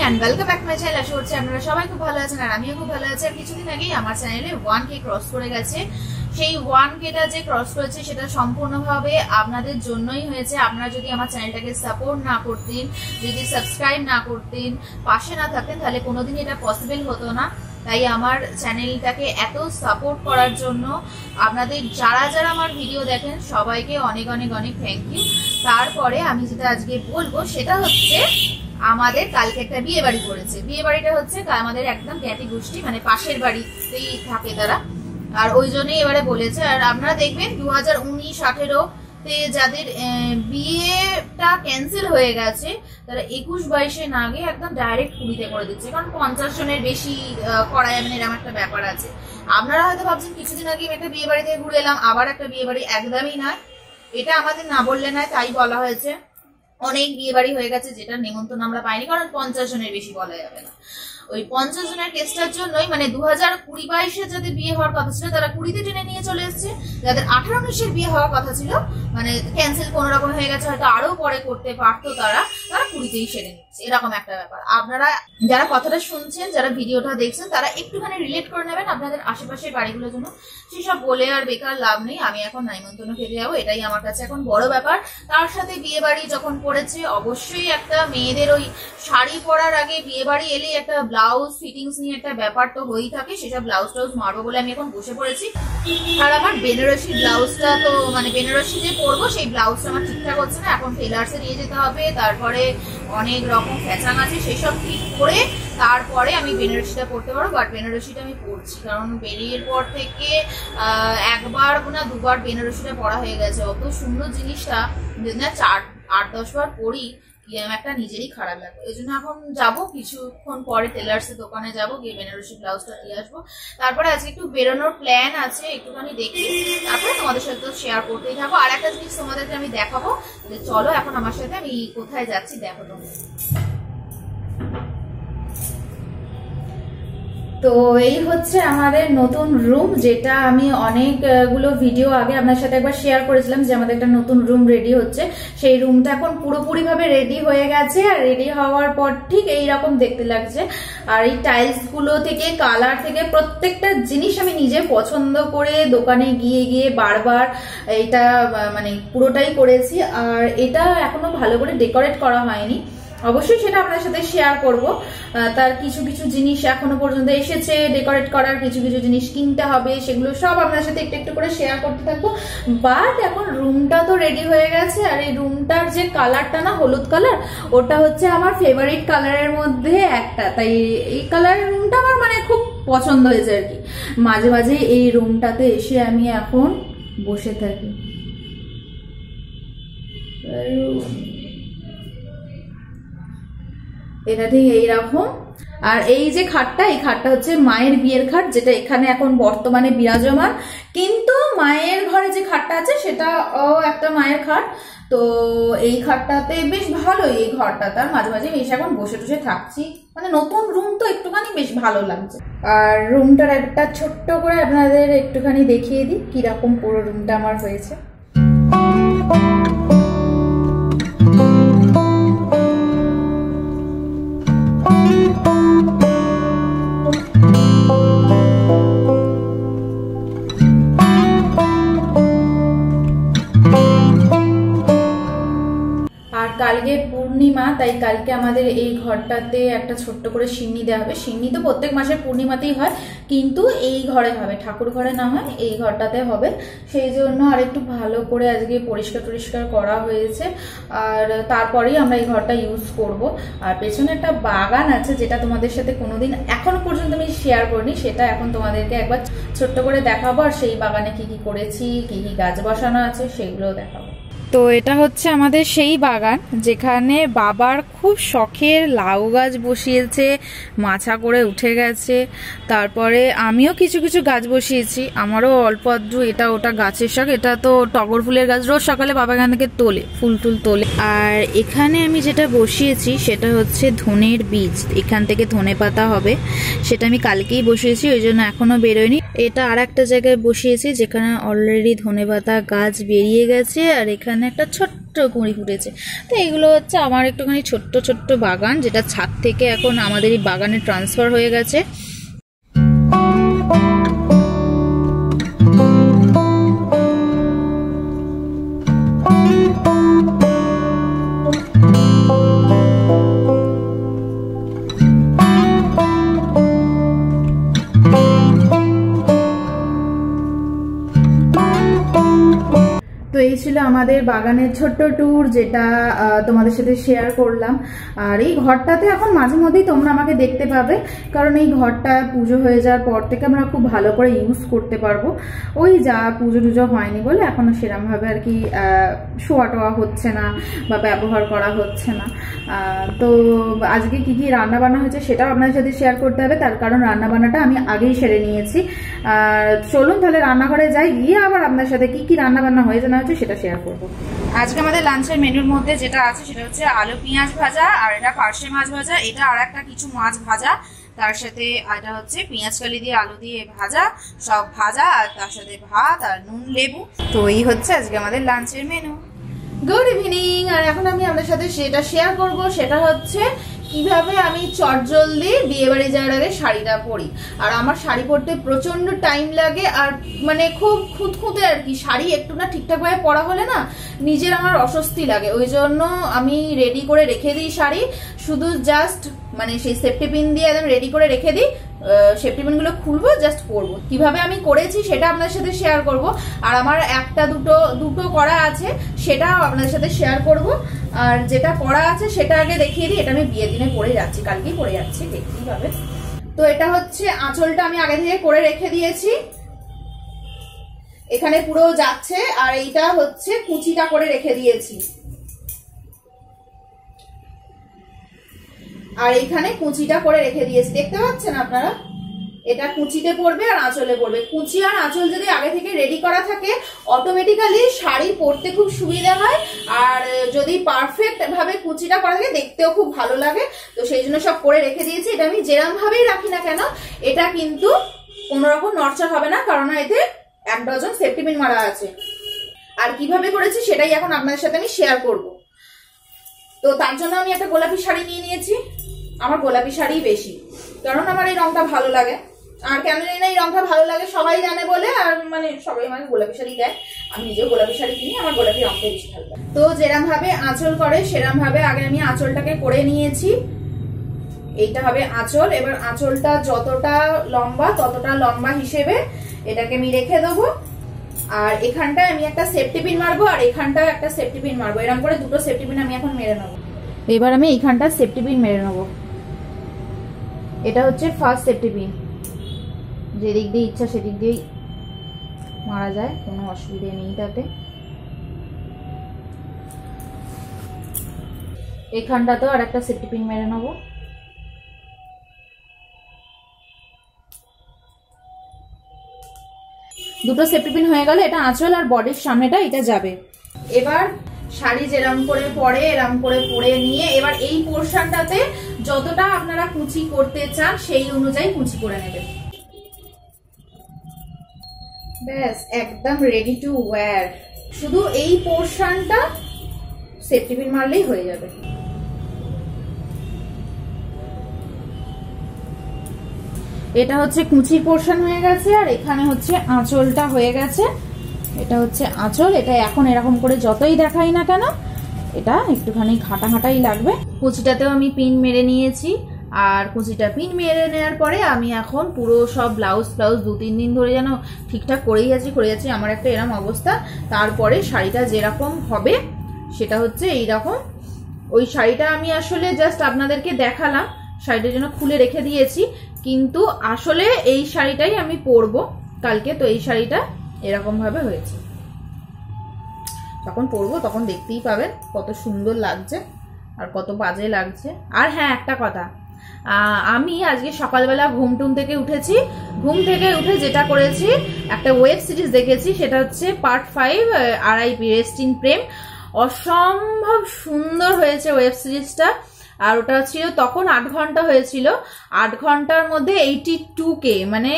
And welcome back to my channel. আশা করছি আপনারা সবাই খুব ভালো আছেন আর আমিও খুব ভালো আছি। আর কিছুদিন আগেই আমার চ্যানেলে 1K ক্রস করে গেছে। সেই 1Kটা যে ক্রস করেছে সেটা সম্পূর্ণভাবে আপনাদের জন্যই হয়েছে। আপনারা যদি আমার চ্যানেলটাকে সাপোর্ট না করতেন, যদি সাবস্ক্রাইব না করতেন, পাশে না থাকতেন, তাহলে কোনোদিন এটা পসিবল হতো না। তাই আমার চ্যানেলটাকে এত সাপোর্ট করার জন্য আপনাদের যারা যারা আমার ভিডিও দেখেন সবাইকে অনেক অনেক অনেক থ্যাংক ইউ। তারপরে আমি যেটা আজকে বলবো সেটা হচ্ছে আমাদের কালকে একটা বিয়ে বাড়ি করেছে। বিয়ে বাড়িটা হচ্ছে আমাদের একদম জ্ঞাতি গোষ্ঠী, মানে পাশের বাড়িতেই থাকে তারা, আর ওই জন্যই এবারে বলেছে। আর আপনারা দেখবেন 2019-18 যাদের বিয়েটা ক্যান্সেল হয়ে গেছে তারা 21-22 না গিয়ে একদম ডাইরেক্ট 20-তে করে দিচ্ছে, কারণ 50 জনের বেশি করা যাবে না, এরকম একটা ব্যাপার আছে। আপনারা হয়তো ভাবছেন কিছুদিন আগে একটা বিয়ে বাড়ি থেকে ঘুরে এলাম, আবার একটা বিয়ে বাড়ি। একদমই নয়, এটা আমাদের না বললে নয়, তাই বলা হয়েছে। অনেক বিয়ে বাড়ি হয়ে গেছে যেটা নিমন্ত্রণ আমরা পাইনি, কারণ 50 জনের বেশি বলা যাবে না। ওই 50 জনের কেসটার জন্যই, মানে 2020-22 যাদের বিয়ে হওয়ার কথা ছিল তারা 20-তে টেনে নিয়ে চলে এসছে। যাদের 18-19 বিয়ে হওয়ার কথা ছিল, মানে ক্যান্সেল কোনো রকম হয়ে গেছে, হয়তো আরো পরে করতে পারতো, তারা 20-তেই সেরে নিচ্ছে, এরকম একটা ব্যাপার। আপনারা যারা কথাটা শুনছেন, যারা ভিডিওটা দেখছেন, তারা একটুখানি রিলেট করে নেবেন আপনাদের আশেপাশের বাড়িগুলোর জন্য। সেসব বলে আর বেকার লাভ নেই। আমি এখন নিমন্ত্রণ খেতে যাবো, এটাই আমার কাছে এখন বড় ব্যাপার। তার সাথে বিয়ে বাড়ি যখন পড়েছে, অবশ্যই একটা মেয়েদের ওই শাড়ি পরার আগে বিয়ে বাড়ি এলে একটা ব্লাউজ ফিটিংস নিয়ে একটা ব্যাপার তো হয়েই থাকে। সেসব ব্লাউজ টাউজ মারবো বলে আমি এখন বসে পড়েছি। আর আমার বেনারসি ব্লাউজটা তো, মানে বেনারসি যে পরবো সেই ব্লাউজটা আমার ঠিকঠাক হচ্ছে না, এখন টেলার্সে নিয়ে যেতে হবে। তারপরে অনেক রকম ফ্যাচাং আছে, সেসব ঠিক করে তারপরে আমি বেনারসিটা পরতে পারবো। বাট বেনারসিটা আমি পরছি, কারণ বেরিয়ের পর থেকে একবার না দুবার বেনারসিটা পরা হয়ে গেছে। অত সুন্দর জিনিসটা যদি না 8-10 বার পরি, একটা নিজেরই খারাপ লাগে। এই জন্য এখন যাবো, কিছুক্ষণ পরে টেলার্সের দোকানে যাবো, গিয়ে বেনারসি ব্লাউজটা দিয়ে আসবো। তারপরে আজকে একটু বেরোনোর প্ল্যান আছে, একটুখানি দেখি, তারপরে তোমাদের সাথে তো শেয়ার করতেই থাকবো। আর একটা জিনিস তোমাদেরকে আমি দেখাবো, চলো এখন আমার সাথে, আমি কোথায় যাচ্ছি দেখো তোমরা। তো এই হচ্ছে আমাদের নতুন রুম, যেটা আমি অনেকগুলো ভিডিও আগে আপনার সাথে একবার শেয়ার করেছিলাম যে আমাদের একটা নতুন রুম রেডি হচ্ছে। সেই রুমটা এখন পুরোপুরি ভাবে রেডি হয়ে গেছে, আর রেডি হওয়ার পর ঠিক এইরকম দেখতে লাগছে। আর এই টাইলস গুলো থেকে, কালার থেকে, প্রত্যেকটা জিনিস আমি নিজে পছন্দ করে দোকানে গিয়ে গিয়ে বারবার এটা মানে পুরোটাই করেছি। আর এটা এখনো ভালো করে ডেকোরেট করা হয়নি, অবশ্যই সেটা আপনার সাথে শেয়ার করব। তার কিছু কিছু জিনিস এখনো পর্যন্ত এসেছে ডেকোরেট করার, কিছু কিছু জিনিস কিনতে হবে, সেগুলো সব আপনার সাথে একটু একটু করে শেয়ার করতে থাকবো। বাট এখন রুমটা তো রেডি হয়ে গেছে, আর এই রুমটার যে কালারটা না, হলুদ কালার, ওটা হচ্ছে আমার ফেভারিট কালারের মধ্যে একটা। তাই এই কালারের রুমটা আমার মানে খুব পছন্দ হয়েছে আর কি। মাঝে মাঝে এই রুমটাতে এসে আমি এখন বসে থাকি। এটা ঠিক এইরকম। আর এই যে খাটটা, এই খাটটা হচ্ছে মায়ের বিয়ের খাট, যেটা এখানে এখন বর্তমানে বিরাজমান। কিন্তু মায়ের ঘরে যে খাটটা আছে সেটা একটা মায়ের খাট। তো এই খাটটাতে বেশ ভালোই, এই ঘরটাতে মাঝে মাঝে এসে এখন বসে টসে থাকছি, মানে নতুন রুম তো একটুখানি বেশ ভালো লাগছে। আর রুমটার একটা ছোট্ট করে আপনাদের একটুখানি দেখিয়ে দিই কিরকম পুরো রুমটা আমার হয়েছে। কালকে পূর্ণিমা, তাই কালকে আমাদের এই ঘরটাতে একটা ছোট্ট করে সিন্নি দেওয়া হবে। সিন্নি তো প্রত্যেক মাসের পূর্ণিমাতেই হয়, কিন্তু এই ঘরে হবে, ঠাকুর ঘরে না হয়, এই ঘরটাতে হবে। সেই জন্য আর একটু ভালো করে আজকে পরিষ্কার টরিষ্কার করা হয়েছে। আর তারপরেই আমরা এই ঘরটা ইউজ করব। আর পেছনে একটা বাগান আছে, যেটা তোমাদের সাথে কোনোদিন এখনো পর্যন্ত আমি শেয়ার করিনি, সেটা এখন তোমাদেরকে একবার ছোট্ট করে দেখাবো। আর সেই বাগানে কি কি করেছি, কি কি গাছ বসানো আছে, সেগুলোও দেখাবো। তো এটা হচ্ছে আমাদের সেই বাগান, যেখানে বাবার খুব শখের লাউ গাছ বসিয়েছে, মাছা করে উঠে গেছে। তারপরে আমিও কিছু কিছু গাছ বসিয়েছি, আমারও অল্প আধটু এটা ওটা গাছের শখ। এটা তো টগর ফুলের গাছ, রোজ সকালে বাবা এখান থেকে তোলে, ফুল টুল তোলে। আর এখানে আমি যেটা বসিয়েছি সেটা হচ্ছে ধনের বীজ, এখান থেকে ধনে পাতা হবে, সেটা আমি কালকেই বসিয়েছি, ওই জন্য এখনো বেরোয়নি। এটা আর একটা জায়গায় বসিয়েছি যেখানে অলরেডি ধনে পাতা গাছ বেরিয়ে গেছে। আর এখানে এখানে একটা ছোট্ট কুঁড়ি ফুটেছে। তো এগুলো হচ্ছে আমার একটুখানি ছোট্ট ছোট্ট বাগান, যেটা ছাদ থেকে এখন আমাদের এই বাগানে ট্রান্সফার হয়ে গেছে। তো এই ছিল আমাদের বাগানের ছোট্ট ট্যুর, যেটা তোমাদের সাথে শেয়ার করলাম। আর এই ঘরটাতে এখন মাঝে মধ্যেই তোমরা আমাকে দেখতে পাবে, কারণ এই ঘরটা পুজো হয়ে যাওয়ার পর থেকে আমরা খুব ভালো করে ইউজ করতে পারবো। ওই যা পুজো টুজো হয়নি বলে এখনো সেরকমভাবে আর কি শোয়া টোয়া হচ্ছে না বা ব্যবহার করা হচ্ছে না। তো আজকে কি কি রান্না বান্না হয়েছে সেটাও আপনাদের সাথে শেয়ার করতে হবে, তার কারণ রান্না বান্নাটা আমি আগেই সেরে নিয়েছি। চলুন তাহলে রান্নাঘরে যাই, গিয়ে আবার আপনার সাথে কি কি রান্না বান্না হয়েছে না হয়েছে সেটা শেয়ার করবো। আজকে আমাদের লাঞ্চের মেনুর মধ্যে যেটা আছে সেটা হচ্ছে আলু পেঁয়াজ ভাজা, আর এটা পার্শে মাছ ভাজা, এটা আর একটা কিছু মাছ ভাজা, তার সাথে এটা হচ্ছে পেঁয়াজ কালি দিয়ে আলু দিয়ে ভাজা, সব ভাজা, আর তার সাথে ভাত আর নুন লেবু। তো এই হচ্ছে আজকে আমাদের লাঞ্চের মেনু। Good evening. আর এখন আমি আপনাদের সাথে সেটা শেয়ার করব, সেটা হচ্ছে কিভাবে আমি চটজলদি বিয়ে বাড়ি যাওয়ার আগে শাড়িটা পরি। আর আমার শাড়ি পরতে প্রচন্ড টাইম লাগে, আর মানে খুব খুঁতখুঁতে আর কি। শাড়ি একটু না ঠিকঠাক ভাবে পরা হলে না নিজের আমার অস্বস্তি লাগে, ওই জন্য আমি রেডি করে রেখে দিই শাড়ি, শুধু জাস্ট মানে সেই সেফটি পিন দিয়ে একদম রেডি করে রেখে দিই। সেফটি পিন গুলো খুলবো, জাস্ট পরবো। কিভাবে আমি করেছি সেটা আপনাদের সাথে শেয়ার করব। আর আমার একটা দুটো করা আছে, সেটাও আপনাদের সাথে শেয়ার করব। আর যেটা করা আছে সেটা আগে দেখিয়ে দিই। এটা আমি বিয়ের দিনে পরে যাচ্ছি, কালকেই পরে যাচ্ছি, দেখতেই পাবে। তো এটা হচ্ছে আঁচলটা আমি আগে থেকে করে রেখে দিয়েছি, এখানে পুরো যাচ্ছে। আর এইটা হচ্ছে কুচিটা করে রেখে দিয়েছি, আর এখানে কুচিটা করে রেখে দিয়েছি, দেখতে পাচ্ছেন আপনারা। এটা কুচিতে পড়বে আর আঁচলে পড়বে। কুচি আর আঁচল যদি আগে থেকে রেডি করা থাকে অটোমেটিক্যালি শাড়ি পরতে খুব সুবিধা হয়। আর যদি পারফেক্ট ভাবে কুচিটা করা থাকে দেখতেও খুব ভালো লাগে। তো সেই জন্য সব করে রেখে দিয়েছি। এটা আমি যেরকম ভাবেই রাখি না কেন, এটা কিন্তু কোনোরকম নড়চড় হবে না, কারণ এতে 1 ডজন সেফটি পিন মারা আছে। আর কিভাবে করেছি সেটাই এখন আপনাদের সাথে আমি শেয়ার করব। তো তার জন্য আমি একটা গোলাপি শাড়ি নিয়ে নিয়েছি। আমার গোলাপি শাড়ি বেশি, কারণ আমার এই রংটা ভালো লাগে। আর কেন জানি না এই রংটা ভালো লাগে সবাই জানে বলে, আর মানে সবাই আমাকে গোলাপি শাড়ি দেয়, আমি নিজেও গোলাপি শাড়ি কিনি, আমার গোলাপি রংটা বেশি ভালো লাগে। তো যেরকম ভাবে আঁচল করে সেরকম ভাবে আগে আমি আঁচলটাকে করে নিয়েছি। এইটা হবে আঁচল। এবার আঁচলটা যতটা লম্বা ততটা লম্বা হিসেবে এটাকে আমি রেখে দেবো। আর এখানটায় আমি একটা সেফটি পিন মারবো, আর এখানটায় একটা সেফটি পিন মারবো। এরকম করে দুটো সেফটি পিন আমি এখন মেরে নেবো। এবার আমি এইখানটা সেফটি পিন মেরে নেবো। এটা হচ্ছে ফার্স্ট সেফটি পিন, যেদিক দিয়ে ইচ্ছা সেদিক দিয়েই মারা যায়, কোনো অসুবিধা নেই তাতে। এখানটাতেও আর একটা সেফটি পিন মেরে নেবো। দুটো সেফটি পিন হয়ে গেল। এটা আঁচল আর বডির সামনেটা এটা যাবে। এবার শাড়ি যেরকম করে পরে এরকম করে পরে নিয়ে এবার এই পোর্শনটাতে যতটা আপনারা কুচি করতে চান সেই অনুযায়ী কুচি করে নেবেন। ব্যাস একদম রেডি টু ওয়্যার। শুধু এই পোর্শনটা সেফটি পিন মারলেই হয়ে যাবে। এটা হচ্ছে কুচির পোর্শন হয়ে গেছে, আর এখানে হচ্ছে আঁচলটা হয়ে গেছে। এটা হচ্ছে আঁচল। এটা এখন এরকম করে যতই দেখাই না কেন এটা একটুখানি ঘাটাই লাগবে। কুচিটাতেও আমি পিন মেরে নিয়েছি, আর কুচিটা পিন মেরে নেওয়ার পরে আমি এখন পুরো সব ব্লাউজ 2-3 দিন ধরে যেন ঠিকঠাক করেই যাচ্ছি। আমার একটা এরকম অবস্থা। তারপরে শাড়িটা যেরকম হবে সেটা হচ্ছে এইরকম। ওই শাড়িটা আমি আসলে জাস্ট আপনাদেরকে দেখালাম, শাড়িটার জন্য খুলে রেখে দিয়েছি, কিন্তু আসলে এই শাড়িটাই আমি পরবো কালকে। তো এই শাড়িটা এরকম ভাবে হয়েছে, যখন পরবো তখন দেখতেই পাবেন কত সুন্দর লাগছে আর কত বাজে লাগছে। আর হ্যাঁ, একটা কথা, আমি আজকে সকালবেলা ঘুম থেকে উঠেছি। ঘুম থেকে উঠে যেটা করেছি, একটা ওয়েব সিরিজ দেখেছি, সেটা হচ্ছে পার্ট 5 RIP রেস্ট ইন প্রেম। অসম্ভব সুন্দর হয়েছে ওয়েব সিরিজটা। আর ওটা ছিল তখন 8 ঘন্টা হয়েছিল, 8 ঘন্টার মধ্যে 82K, মানে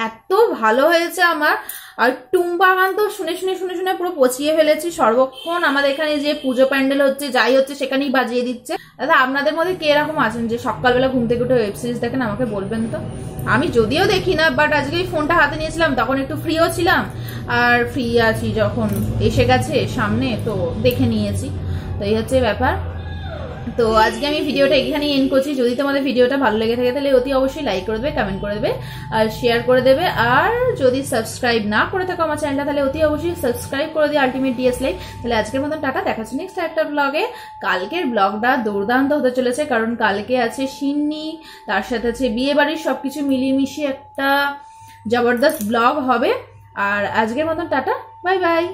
এত ভালো হয়েছে আমার। আর টুম্পা গান তো শুনে শুনে শুনে শুনে পুরো পচিয়ে ফেলেছি, সর্বক্ষণ আমাদের এখানে যে পুজো প্যান্ডেল হচ্ছে যাই হচ্ছে সেখানেই বাজিয়ে দিচ্ছে। দাদা আপনাদের মধ্যে কে এরকম আছেন যে সকালবেলা ঘুম থেকে উঠে ওয়েব সিরিজ দেখেন, আমাকে বলবেন তো। আমি যদিও দেখি না, বাট আজকে ফোনটা হাতে নিয়েছিলাম তখন একটু ফ্রিও ছিলাম, আর ফ্রি আছি যখন এসে গেছে সামনে তো দেখে নিয়েছি। তো এই হচ্ছে ব্যাপার। তো আজকে আমি ভিডিওটা এখানেই এন্ড করছি। যদি তোমাদের ভিডিওটা ভালো লেগে থাকে তাহলে অতি অবশ্যই লাইক করে দেবে, কমেন্ট করে দেবে আর শেয়ার করে দেবে। আর যদি সাবস্ক্রাইব না করে থাকো আমার চ্যানেলটা তাহলে অতি অবশ্যই সাবস্ক্রাইব করে দিও আলটিমেট ডিএস লাইফ। তাহলে আজকের মতন টাটা, দেখাচ্ছি নেক্সট একটা ব্লগে। কালকের ব্লগটা দুর্দান্ত হতে চলেছে, কারণ কালকে আছে সিন্নি, তার সাথে আছে বিয়ে বাড়ির, সবকিছু মিলিয়ে মিশিয়ে একটা জবরদস্ত ব্লগ হবে। আর আজকের মতন টাটা, বাই বাই।